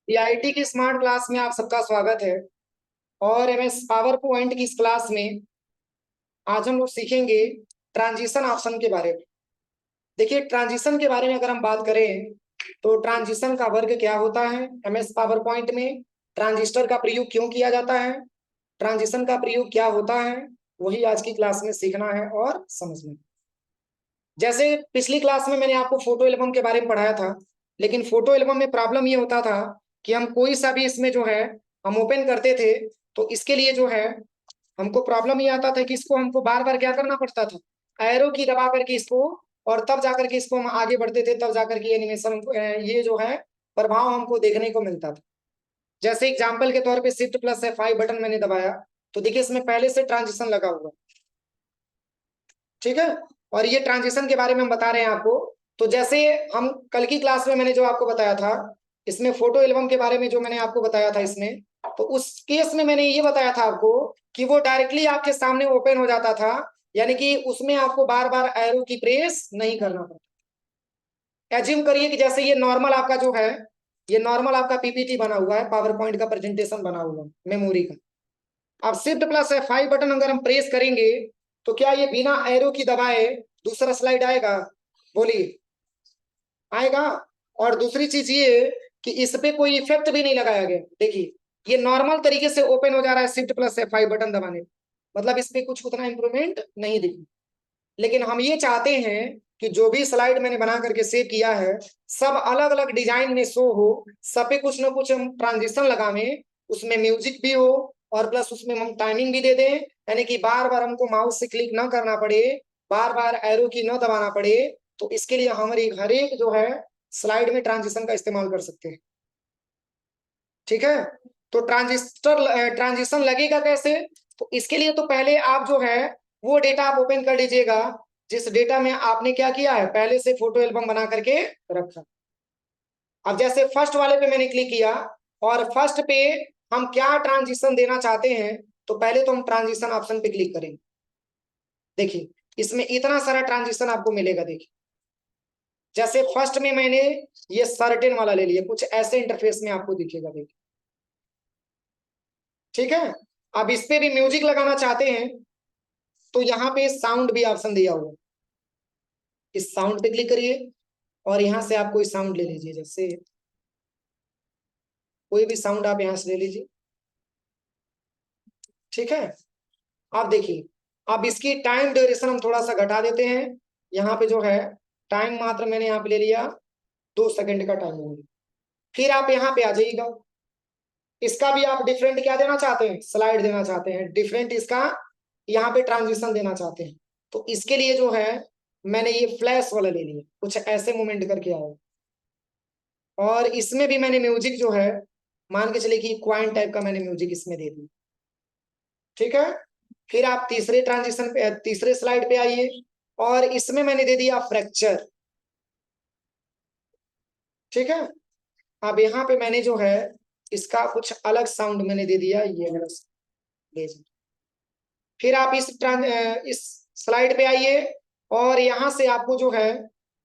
PIT की smart class में आप सबका स्वागत है। और एमएस पावर पॉइंट की इस क्लास में आज हम लोग सीखेंगे ट्रांजिशन ऑप्शन के बारे में। देखिए, ट्रांजिशन के बारे में अगर हम बात करें तो ट्रांजिशन का वर्ग क्या होता है, एमएस पावर पॉइंट में ट्रांजिस्टर का प्रयोग क्यों किया जाता है, ट्रांजिशन का प्रयोग क्या होता है, वही आज की क्लास में सीखना है और समझना है। जैसे पिछली क्लास में मैंने आपको फोटो एल्बम के बारे में पढ़ाया था, लेकिन फोटो एल्बम में प्रॉब्लम ये होता था कि हम कोई सा भी इसमें जो है हम ओपन करते थे, तो इसके लिए जो है हमको प्रॉब्लम ये आता था कि इसको हमको बार बार क्या करना पड़ता था, एरो की दबा करके इसको, और तब जाकर के इसको हम आगे बढ़ते थे, तब जाकर के एनिमेशन ये जो है प्रभाव हमको देखने को मिलता था। जैसे एग्जाम्पल के तौर पे शिफ्ट प्लस F5 बटन मैंने दबाया, तो देखिए इसमें पहले से ट्रांजिशन लगा हुआ, ठीक है। और ये ट्रांजिशन के बारे में हम बता रहे हैं आपको। तो जैसे हम कल की क्लास में मैंने जो आपको बताया था, इसमें फोटो एल्बम के बारे में जो मैंने आपको बताया था इसमें, तो उस केस में मैंने ये बताया था आपको कि वो डायरेक्टली आपके सामने ओपन हो जाता था, यानी कि उसमें आपको बार बार एरो की प्रेस नहीं करना पड़ता। एज्यूम करिए कि जैसे ये नॉर्मल आपका जो है, ये नॉर्मल आपका पीपीटी बना हुआ है, पावर पॉइंट का प्रेजेंटेशन बना हुआ है मेमोरी का। अब शिफ्ट प्लस F5 बटन अगर हम प्रेस करेंगे, तो क्या ये बिना एरो की दबाए दूसरा स्लाइड आएगा? बोलिए, आएगा। और दूसरी चीज ये कि इस पे कोई इफेक्ट भी नहीं लगाया गया। देखिए, ये नॉर्मल तरीके से ओपन हो जा रहा है शिफ्ट प्लस F5 बटन दबाने, मतलब इस पे कुछ उतना इंप्रूवमेंट नहीं दिखी। लेकिन हम ये चाहते हैं कि जो भी स्लाइड मैंने बना करके सेव किया है, सब अलग अलग डिजाइन में शो हो, सब पे कुछ ना कुछ हम ट्रांजिशन लगावे, उसमें म्यूजिक भी हो, और प्लस उसमें हम टाइमिंग भी दे दें, यानी कि बार बार हमको माउस से क्लिक ना करना पड़े, बार बार एरो की न दबाना पड़े। तो इसके लिए हमारी हर एक जो है स्लाइड में ट्रांजिशन का इस्तेमाल कर सकते हैं, ठीक है। तो ट्रांजिशन लगेगा कैसे? तो इसके लिए तो पहले आप जो है वो डेटा आप ओपन कर लीजिएगा जिस डेटा में आपने क्या किया है, पहले से फोटो एल्बम बना करके रखा। अब जैसे फर्स्ट वाले पे मैंने क्लिक किया, और फर्स्ट पे हम क्या ट्रांजिशन देना चाहते हैं, तो पहले तो हम ट्रांजिशन ऑप्शन पे क्लिक करेंगे। देखिए, इसमें इतना सारा ट्रांजिशन आपको मिलेगा। देखिए, जैसे फर्स्ट में मैंने ये सर्टेन वाला ले लिया, कुछ ऐसे इंटरफेस में आपको दिखेगा। देखिए, ठीक है। अब इस पे भी म्यूजिक लगाना चाहते हैं, तो यहाँ पे साउंड भी ऑप्शन दिया हुआ है, इस साउंड पे क्लिक करिए, और यहाँ से आप कोई साउंड ले लीजिए, जैसे कोई भी साउंड आप यहाँ से ले लीजिए, ठीक है। आप देखिए, अब इसकी टाइम ड्यूरेशन हम थोड़ा सा घटा देते हैं। यहाँ पे जो है टाइम मात्र मैंने यहाँ पे ले लिया 2 सेकंड का टाइम होगा। फिर आप यहाँ पे आ जाइएगा, इसका भी आप डिफरेंट क्या देना चाहते हैं, स्लाइड देना चाहते हैं, डिफरेंट इसका यहाँ पे ट्रांजिशन देना चाहते हैं। तो इसके लिए जो है मैंने ये फ्लैश वाला ले लिया, कुछ ऐसे मूवमेंट करके आया, और इसमें भी मैंने म्यूजिक जो है मान के चले कि क्वाइन टाइप का मैंने म्यूजिक इसमें दे दिया, ठीक है। फिर आप तीसरे ट्रांजिशन पे, तीसरे स्लाइड पे आइए, और इसमें मैंने दे दिया फ्रैक्चर, ठीक है। अब यहाँ पे मैंने जो है इसका कुछ अलग साउंड मैंने दे दिया, ये वाला sound। फिर आप इस स्लाइड पे आइए, और यहाँ से आपको जो है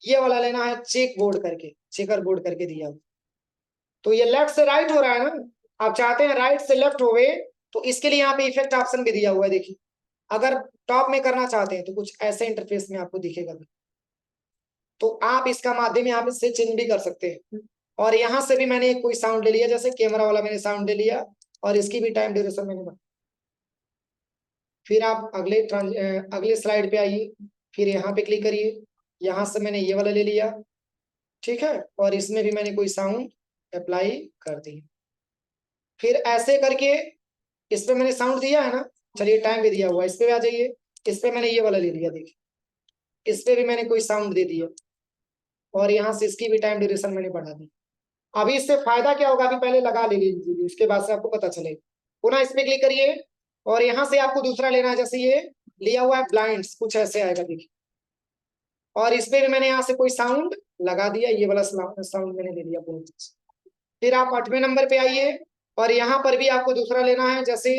ये वाला लेना है, चेक बोर्ड करके, चेकर बोर्ड करके दिया। तो ये लेफ्ट से राइट हो रहा है ना, आप चाहते हैं राइट से लेफ्ट होवे, तो इसके लिए यहाँ पे इफेक्ट ऑप्शन भी दिया हुआ है। देखिए, अगर टॉप में करना चाहते हैं तो कुछ ऐसे इंटरफेस में आपको दिखेगा, तो आप इसका माध्यम यहाँ पे से चेंज भी कर सकते हैं। और यहाँ से भी मैंने कोई साउंड ले लिया, जैसे कैमरा वाला मैंने साउंड ले लिया, और इसकी भी टाइम ड्यूरेशन मैंने बढ़ा। फिर आप अगले स्लाइड पे आइए, फिर यहाँ पे क्लिक करिए, यहाँ से मैंने ये वाला ले लिया, ठीक है, और इसमें भी मैंने कोई साउंड अप्लाई कर दी। फिर ऐसे करके इस पे मैंने साउंड दिया है ना, चलिए टाइम भी दिया हुआ है, इस पे भी आ जाइए, इस पे मैंने ये वाला ले लिया, देखिए इस पे भी मैंने कोई साउंड दे दिया, और यहाँ से इसकी भी टाइम ड्यूरेशन मैंने बढ़ा दी। अभी इससे फायदा क्या होगा, अभी पहले लगा ले लीजिए, उसके बाद से आपको पता चलेगा। पुनः इस पे क्लिक करिए, और यहाँ से आपको दूसरा लेना है, जैसे ये लिया हुआ है ब्लाइंड्स, कुछ ऐसे आएगा, देखिए। और इस पे भी मैंने यहाँ से कोई साउंड लगा दिया, ये वाला साउंड मैंने ले लिया पूरी। फिर आप 8वें नंबर पे आइए, और यहाँ पर भी आपको दूसरा लेना है, जैसे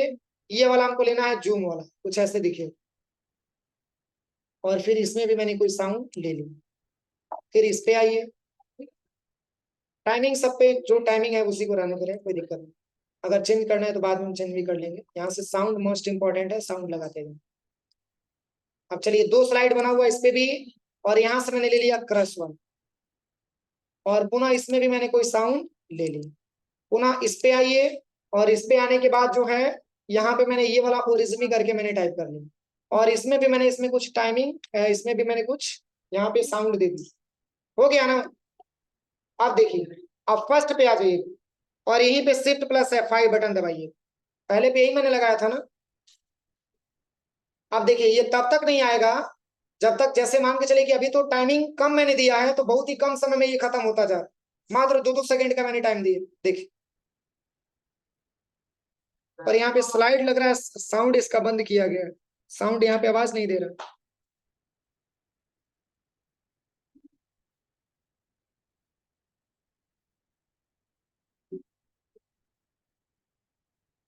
ये वाला हमको लेना है जूम वाला, कुछ ऐसे दिखे। और फिर इसमें भी मैंने कोई साउंड ले ली। फिर इस पे आइए, टाइमिंग सब पे जो टाइमिंग है उसी को रहने करें, कोई दिक्कत नहीं। अगर चेंज करना है तो बाद में चेंज भी कर लेंगे। यहाँ से साउंड मोस्ट इंपॉर्टेंट है, साउंड लगाते हैं। अब चलिए 2 स्लाइड बना हुआ इस पे भी, और यहाँ से मैंने ले लिया क्रश वन, और पुनः इसमें भी मैंने कोई साउंड ले ली। पुनः इस पे आइए, और इस पे आने के बाद जो है यहाँ पे मैंने ये वाला ओरिजिमी करके मैंने टाइप कर लिया, और इसमें भी मैंने इसमें कुछ टाइमिंग, इसमें भी मैंने कुछ यहाँ पे साउंड दे दी। हो गया ना? अब देखिए, अब फर्स्ट पे आ जाइए, और यहीं पे शिफ्ट प्लस F5 बटन दबाइए। पहले पे यही मैंने लगाया था ना। अब देखिए ये तब तक नहीं आएगा जब तक, जैसे मान के चले कि अभी तो टाइमिंग कम मैंने दिया है, तो बहुत ही कम समय में ये खत्म होता जा, मात्र 2-2 सेकंड का मैंने टाइम दिया। देखिए, पर यहाँ पे स्लाइड लग रहा है साउंड इसका बंद किया गया है, साउंड यहाँ पे आवाज नहीं दे रहा।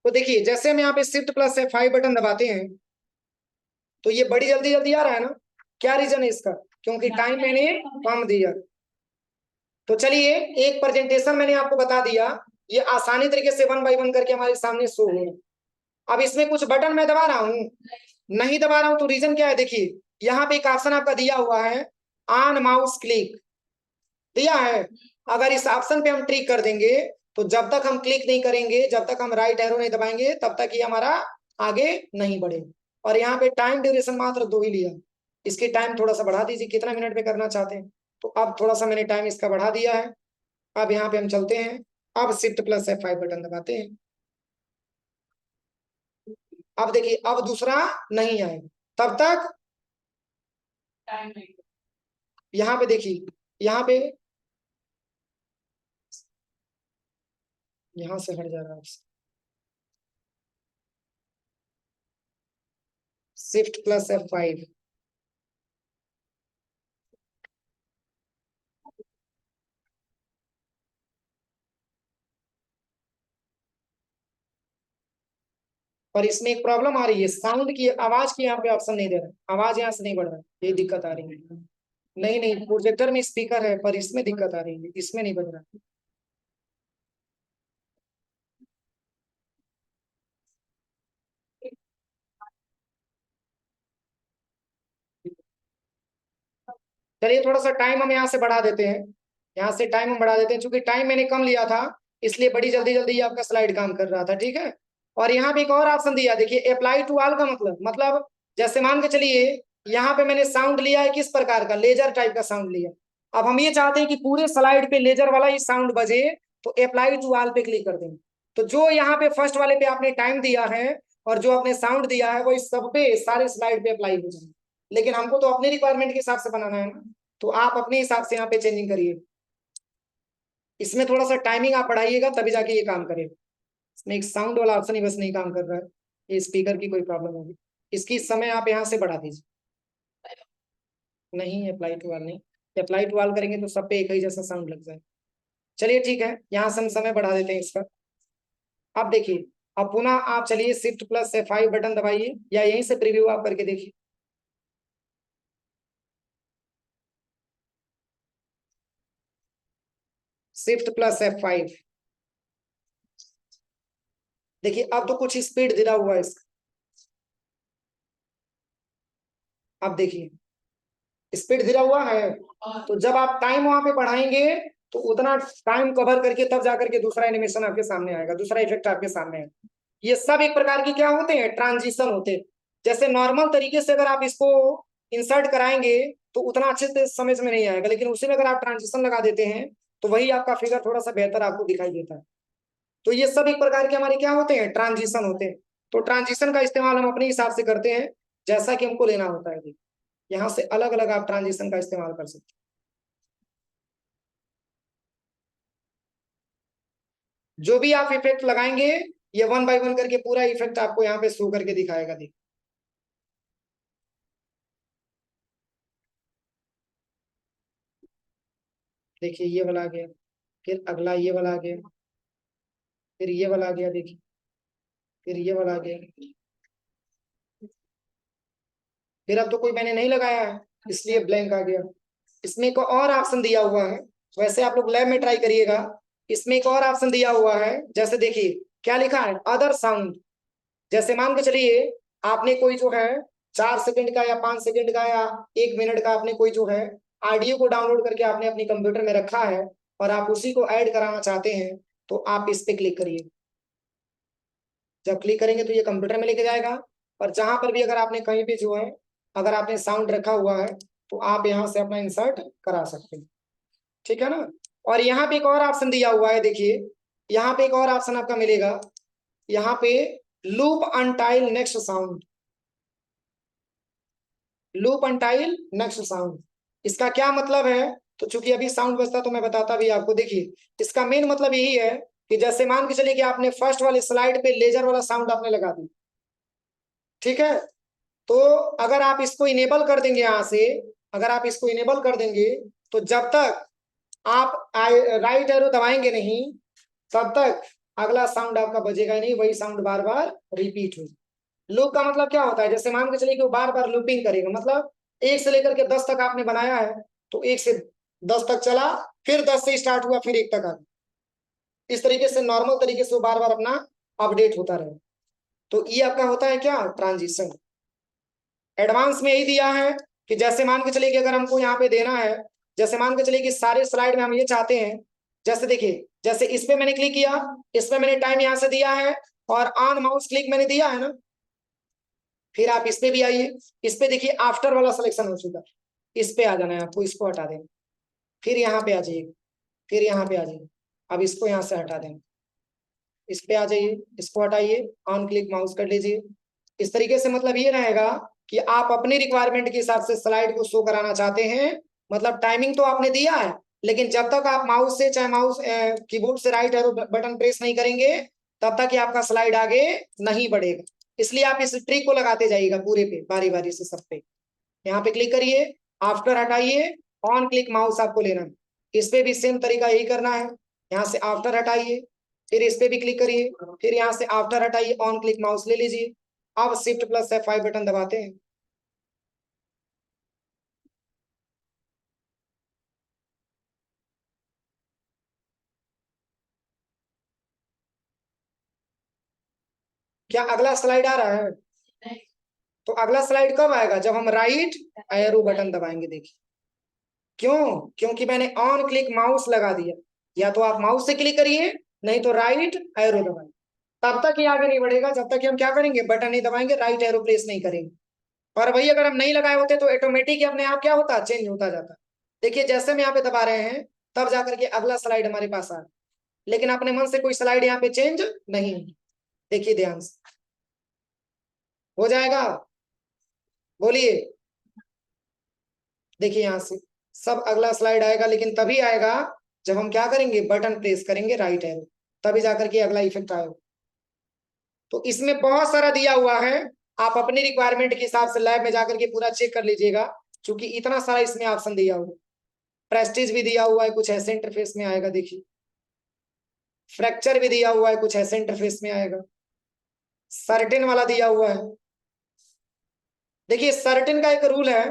तो देखिए जैसे हम यहाँ पे शिफ्ट प्लस F5 बटन दबाते हैं, तो ये बड़ी जल्दी जल्दी आ रहा है ना। क्या रीजन है इसका? क्योंकि टाइम मैंने कम दिया। तो चलिए, एक प्रेजेंटेशन मैंने आपको बता दिया, ये आसानी तरीके से 1 बाय 1 करके हमारे सामने शो हो। अब इसमें कुछ बटन मैं दबा रहा हूँ, नहीं दबा रहा हूं, तो रीजन क्या है? देखिए यहाँ पे एक ऑप्शन आपका दिया हुआ है, ऑन माउस क्लिक दिया है। अगर इस ऑप्शन पे हम क्लिक कर देंगे, तो जब तक हम क्लिक नहीं करेंगे, जब तक हम राइट एरो नहीं दबाएंगे, तब तक ये हमारा आगे नहीं बढ़ेगा। और यहाँ पे टाइम ड्यूरेशन मात्र 2 ही लिया, इसकी टाइम थोड़ा सा बढ़ा दीजिए, कितना मिनट में करना चाहते हैं। तो अब थोड़ा सा मैंने टाइम इसका बढ़ा दिया है। अब यहाँ पे हम चलते हैं, अब शिफ्ट प्लस F5 बटन दबाते हैं। अब देखिए, अब दूसरा नहीं आएगा तब तक। यहाँ पे देखिए, यहाँ पे, यहाँ से हट जा रहा है, शिफ्ट प्लस F5। पर इसमें एक प्रॉब्लम आ रही है, साउंड की, आवाज की यहाँ पे ऑप्शन नहीं दे रहा, आवाज यहाँ से नहीं बढ़ रहा, ये दिक्कत आ रही है। नहीं नहीं, प्रोजेक्टर में स्पीकर है, पर इसमें दिक्कत आ रही है, इसमें नहीं बज रहा। चलिए थोड़ा सा टाइम हम यहाँ से बढ़ा देते हैं, यहाँ से टाइम हम बढ़ा देते हैं, क्योंकि टाइम मैंने कम लिया था, इसलिए बड़ी जल्दी जल्दी आपका स्लाइड काम कर रहा था, ठीक है। और यहाँ पे एक और ऑप्शन दिया, देखिए अप्लाई टू ऑल का मतलब जैसे मान के चलिए यहाँ पे मैंने साउंड लिया है, किस प्रकार का, लेजर टाइप का साउंड लिया। अब हम ये चाहते हैं कि पूरे स्लाइड पे लेजर वाला ही साउंड बजे, तो अप्लाई टू ऑल पे क्लिक कर देंगे। तो जो यहाँ पे फर्स्ट वाले पे आपने टाइम दिया है, और जो आपने साउंड दिया है, वो इस सब पे, सारे स्लाइड पे अप्लाई हो जाएंगे। लेकिन हमको तो अपने रिक्वायरमेंट के हिसाब से बनाना है ना, तो आप अपने हिसाब से यहाँ पे चेंजिंग करिए। इसमें थोड़ा सा टाइमिंग आप बढ़ाइएगा, तभी जाके ये काम करेगा। इसमें एक साउंड वाला ऑप्शन ही बस नहीं काम कर रहा है, ये स्पीकर की कोई प्रॉब्लम होगी। इसकी समय आप यहाँ से बढ़ा दीजिए। नहीं, अप्लाई टू ऑल नहीं, अप्लाई टू ऑल करेंगे तो सब पे एक ही जैसा साउंड लग जाए। चलिए ठीक है, यहाँ से हम समय बढ़ा देते हैं इसका। अब देखिए, अब पुनः आप चलिए शिफ्ट प्लस F5 बटन दबाइए, या यहीं से प्रीव्यू आप करके देखिए। शिफ्ट प्लस F5, देखिए अब तो कुछ स्पीड दिला हुआ है इसका। अब देखिए स्पीड दिला हुआ है, तो जब आप टाइम वहां पे बढ़ाएंगे, तो उतना टाइम कवर करके तब जाकर के दूसरा एनिमेशन आपके सामने आएगा, दूसरा इफेक्ट आपके सामने आएगा। ये सब एक प्रकार की क्या होते हैं, ट्रांजिशन होते हैं। जैसे नॉर्मल तरीके से अगर आप इसको इंसर्ट कराएंगे, तो उतना अच्छे से समझ में नहीं आएगा, लेकिन उसी में अगर आप ट्रांजिशन लगा देते हैं, तो वही आपका फिगर थोड़ा सा बेहतर आपको दिखाई देता है। तो ये सब एक प्रकार के हमारे क्या होते हैं, ट्रांजिशन होते हैं। तो ट्रांजिशन का इस्तेमाल हम अपने हिसाब से करते हैं, जैसा कि हमको लेना होता है। यहाँ से अलग अलग आप ट्रांजिशन का इस्तेमाल कर सकते हैं। जो भी आप इफेक्ट लगाएंगे, ये 1 बाय 1 करके पूरा इफेक्ट आपको यहाँ पे शो करके दिखाएगा। देखिए ये वाला आ गया, फिर अगला ये वाला आ गया, फिर ये वाला आ गया, देखिए फिर ये वाला आ गया। फिर अब तो कोई मैंने नहीं लगाया है, इसलिए ब्लैंक आ गया। इसमें एक और ऑप्शन दिया हुआ है, वैसे आप लोग लैब में ट्राई करिएगा। इसमें एक और ऑप्शन दिया हुआ है, जैसे देखिए क्या लिखा है, अदर साउंड। जैसे मान के चलिए आपने कोई जो है 4 सेकंड का या 5 सेकंड का या 1 मिनट का आपने कोई जो है ऑडियो को डाउनलोड करके आपने अपने कंप्यूटर में रखा है और आप उसी को ऐड कराना चाहते हैं, तो आप इस पे क्लिक करिए। जब क्लिक करेंगे तो ये कंप्यूटर में लेके जाएगा, और जहां पर भी अगर आपने कहीं भी जो है अगर आपने साउंड रखा हुआ है तो आप यहाँ से अपना इंसर्ट करा सकते हैं। ठीक है ना। और यहाँ पे एक और ऑप्शन दिया हुआ है, देखिए यहाँ पे एक और ऑप्शन आपका मिलेगा, यहाँ पे loop until next sound. Loop until next sound, इसका क्या मतलब है? तो चूंकि अभी साउंड बजता तो मैं बताता भी आपको। देखिए इसका मेन मतलब यही है कि जैसे मान के चलिए कि आपने फर्स्ट वाली स्लाइड पे लेजर वाला साउंड आपने लगा दी, ठीक है, तो अगर आप इसको इनेबल कर देंगे यहाँ से, अगर आप इसको इनेबल कर देंगे तो जब तक आप राइट एरो दबाएंगे नहीं तब तक अगला साउंड आपका बजेगा ही नहीं, वही साउंड बार बार रिपीट होगा। लूप का मतलब क्या होता है? जैसे मान के चलिए कि वो बार बार लूपिंग करेगा, मतलब 1 से लेकर के 10 तक आपने बनाया है तो 1 से 10 तक चला, फिर 10 से स्टार्ट हुआ, फिर 1 तक आ गया। इस तरीके से नॉर्मल तरीके से वो बार बार अपना अपडेट होता रहे। तो ये आपका होता है क्या, ट्रांजिशन। एडवांस में यही दिया है कि जैसे मान के चलिए कि अगर हमको यहाँ पे देना है, जैसे मान के चलिए कि सारे स्लाइड में हम ये चाहते हैं, जैसे देखिए जैसे इस पे मैंने क्लिक किया, इसमें मैंने टाइम यहाँ से दिया है और ऑन माउस क्लिक मैंने दिया है ना, फिर आप इस पे भी आइए, इस पे देखिए आफ्टर वाला सिलेक्शन हो चुका है, इस पे आ जाना है आपको, इसको हटा देंगे, फिर यहाँ पे आ जाइए, फिर यहाँ पे आ जाइए, अब इसको यहाँ से हटा देंगे, इस पे आ जाइए, इसको हटाइए, ऑन क्लिक माउस कर लीजिए। इस तरीके से मतलब ये रहेगा कि आप अपनी रिक्वायरमेंट के हिसाब से स्लाइड को शो कराना चाहते हैं। मतलब टाइमिंग तो आपने दिया है, लेकिन जब तक आप माउस से चाहे माउस कीबोर्ड से राइट एरो बटन प्रेस नहीं करेंगे तब तक ही आपका स्लाइड आगे नहीं बढ़ेगा। इसलिए आप इस ट्रिक को लगाते जाइएगा पूरे पे, बारी बारी से सब पे। यहाँ पे क्लिक करिए, आफ्टर हटाइए, ऑन क्लिक माउस आपको लेना है। इस पे भी सेम तरीका यही करना है, यहाँ से आफ्टर हटाइए, फिर इस पे भी क्लिक करिए, फिर यहाँ से आफ्टर हटाइए, ऑन क्लिक माउस ले लीजिए। अब शिफ्ट प्लस F5 बटन दबाते हैं। क्या अगला स्लाइड आ रहा है? तो अगला स्लाइड कब आएगा? जब हम राइट एरो बटन दबाएंगे। देखिए क्यों, क्योंकि मैंने ऑन क्लिक माउस लगा दिया। या तो आप माउस से क्लिक करिए, नहीं तो राइट एरो दबाइए, तब तक ये आगे नहीं बढ़ेगा जब तक कि हम क्या करेंगे, बटन नहीं दबाएंगे, राइट एरो प्रेस नहीं करेंगे। और वही अगर हम नहीं लगाए होते तो ऑटोमेटिक अपने आप क्या होता, चेंज होता जाता। देखिए जैसे हम यहाँ पे दबा रहे हैं तब जाकर के अगला स्लाइड हमारे पास आ, लेकिन अपने मन से कोई स्लाइड यहाँ पे चेंज नहीं। देखिए ध्यान से हो जाएगा, बोलिए। देखिए यहाँ से सब अगला स्लाइड आएगा, लेकिन तभी आएगा जब हम क्या करेंगे, बटन प्रेस करेंगे राइट एरो, तभी जाकर के अगला इफेक्ट आएगा। तो इसमें बहुत सारा दिया हुआ है, आप अपनी रिक्वायरमेंट के हिसाब से लैब में जाकर के पूरा चेक कर लीजिएगा, क्योंकि इतना सारा इसमें ऑप्शन दिया हुआ है। प्रेस्टीज भी दिया हुआ है, कुछ ऐसे इंटरफेस में आएगा। देखिए फ्रैक्चर भी दिया हुआ है, कुछ ऐसे इंटरफेस में आएगा। सर्टेन वाला दिया हुआ है। देखिए सर्टेन का एक रूल है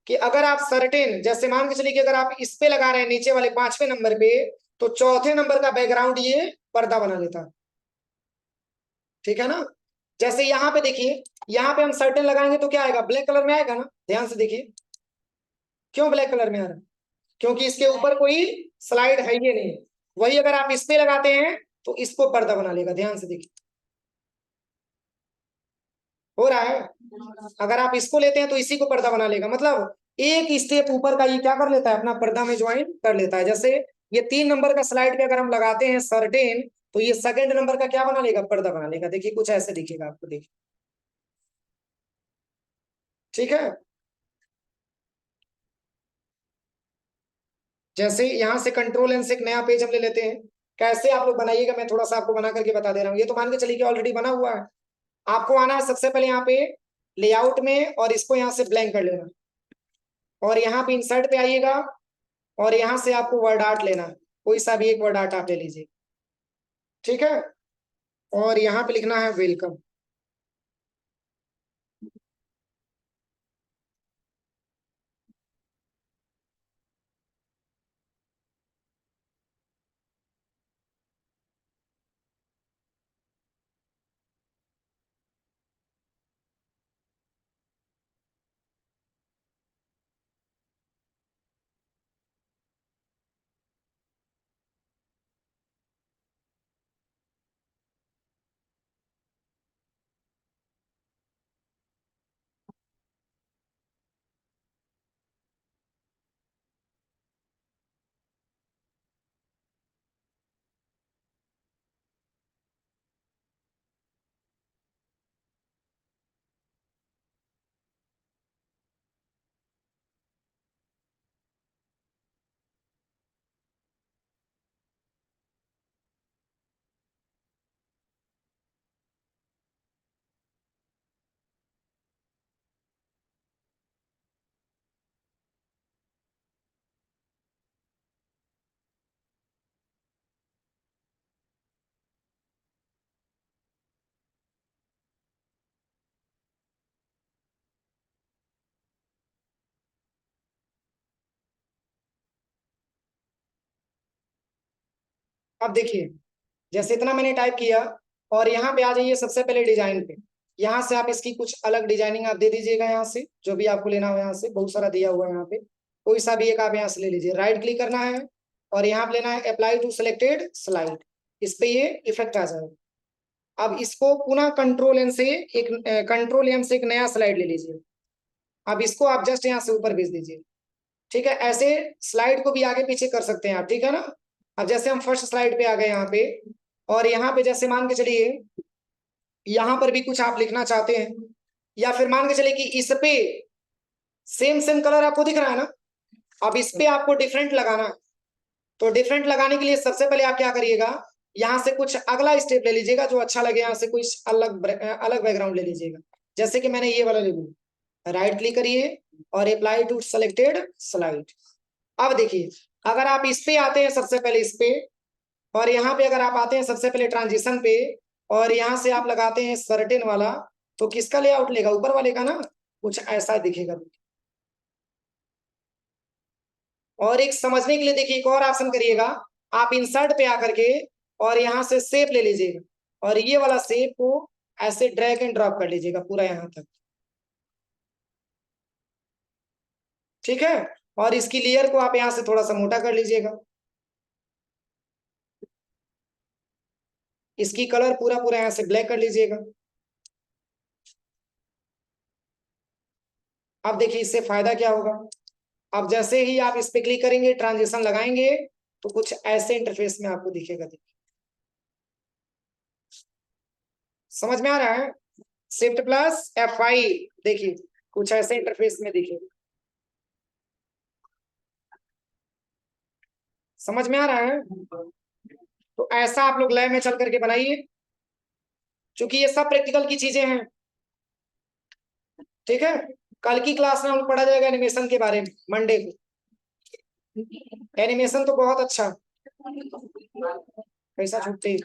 कि अगर आप सर्टेन, जैसे मान के चलिए कि अगर आप इस पे लगा रहे हैं नीचे वाले 5वें नंबर पे, तो चौथे नंबर का बैकग्राउंड ये पर्दा बना लेता है। ठीक है ना। जैसे यहाँ पे देखिए, यहाँ पे हम सर्टेन लगाएंगे तो क्या आएगा, ब्लैक कलर में आएगा ना। ध्यान से देखिए क्यों ब्लैक कलर में आ रहा है, क्योंकि इसके ऊपर कोई स्लाइड है ये नहीं। वही अगर आप इस पे लगाते हैं तो इसको पर्दा बना लेगा। ध्यान से देखिए हो रहा है। अगर आप इसको लेते हैं तो इसी को पर्दा बना लेगा, मतलब एक स्टेप ऊपर का ये क्या कर लेता है, अपना पर्दा में ज्वाइन कर लेता है। जैसे ये 3 नंबर का स्लाइड पे अगर हम लगाते हैं सर्टेन, तो ये सेकंड नंबर का क्या बना लेगा, पर्दा बना लेगा। देखिए कुछ ऐसे दिखेगा आपको, देखिए ठीक है। जैसे यहाँ से कंट्रोल एन से एक नया पेज हम ले लेते हैं। कैसे आप लोग बनाइएगा मैं थोड़ा सा आपको बना करके बता दे रहा हूँ। ये तो मान के चलिए कि ऑलरेडी बना हुआ है। आपको आना है सबसे पहले यहाँ पे लेआउट में, और इसको यहाँ से ब्लैंक कर लेना, और यहाँ पे इंसर्ट पे आइएगा, और यहाँ से आपको वर्ड आर्ट लेना है, कोई सा भी एक वर्ड आर्ट आप ले लीजिए। ठीक है, और यहाँ पे लिखना है वेलकम। अब देखिए, जैसे इतना मैंने टाइप किया और यहाँ पे आ जाइए सबसे पहले डिजाइन पे। यहाँ से आप इसकी कुछ अलग डिजाइनिंग आप दे दीजिएगा, यहाँ से जो भी आपको लेना हो, यहाँ से बहुत सारा दिया हुआ है, यहाँ पे कोई सा भी एक आप यहाँ से ले लीजिए। राइट क्लिक करना है और यहाँ पे लेना है अप्लाई टू सिलेक्टेड स्लाइड, इस पे ये इफेक्ट आ जाएगा। अब इसको पुनः कंट्रोल एम से एक नया स्लाइड ले लीजिए। अब इसको आप जस्ट यहाँ से ऊपर भेज दीजिए। ठीक है, ऐसे स्लाइड को भी आगे पीछे कर सकते हैं आप, ठीक है ना। अब जैसे हम फर्स्ट स्लाइड पे आ गए यहाँ पे, और यहाँ पे जैसे मान के चलिए यहाँ पर भी कुछ आप लिखना चाहते हैं, या फिर मान के चलिए कि इस पे सेम सेम कलर आपको दिख रहा है ना, अब इस पे आपको डिफरेंट लगाना है। तो डिफरेंट लगाने के लिए सबसे पहले आप क्या करिएगा, यहाँ से कुछ अगला स्टेप ले लीजिएगा जो अच्छा लगे, यहाँ से कुछ अलग अलग बैकग्राउंड ले लीजिएगा। जैसे कि मैंने ये वाला ले लिया, राइट क्लिक करिए और अप्लाई टू सिलेक्टेड स्लाइड। अब देखिए, अगर आप इस पे आते हैं सबसे पहले इस पे, और यहाँ पे अगर आप आते हैं सबसे पहले ट्रांजिशन पे, और यहाँ से आप लगाते हैं सर्टेन वाला, तो किसका लेआउट लेगा, ऊपर वाले का ना, कुछ ऐसा दिखेगा। और एक समझने के लिए देखिए एक और ऑप्शन करिएगा, आप इंसर्ट पे आकर के और यहाँ से शेप ले लीजिएगा, और ये वाला शेप को ऐसे ड्रैग एंड ड्रॉप कर लीजिएगा पूरा यहाँ तक। ठीक है, और इसकी लेयर को आप यहाँ से थोड़ा सा मोटा कर लीजिएगा। इसकी कलर पूरा पूरा यहाँ से ब्लैक कर लीजिएगा। अब देखिए इससे फायदा क्या होगा, अब जैसे ही आप इस पे क्लिक करेंगे, ट्रांजिशन लगाएंगे, तो कुछ ऐसे इंटरफेस में आपको दिखेगा। देखिए, समझ में आ रहा है, शिफ्ट प्लस F5, देखिए कुछ ऐसे इंटरफेस में दिखेगा। समझ में आ रहा है, तो ऐसा आप लोग लैब में चल करके बनाइए, क्योंकि ये सब प्रैक्टिकल की चीजें हैं। ठीक है, कल की क्लास में हम लोग पढ़ा जाएगा एनिमेशन के बारे में, मंडे को। एनिमेशन तो बहुत अच्छा, पैसा छूटते ही।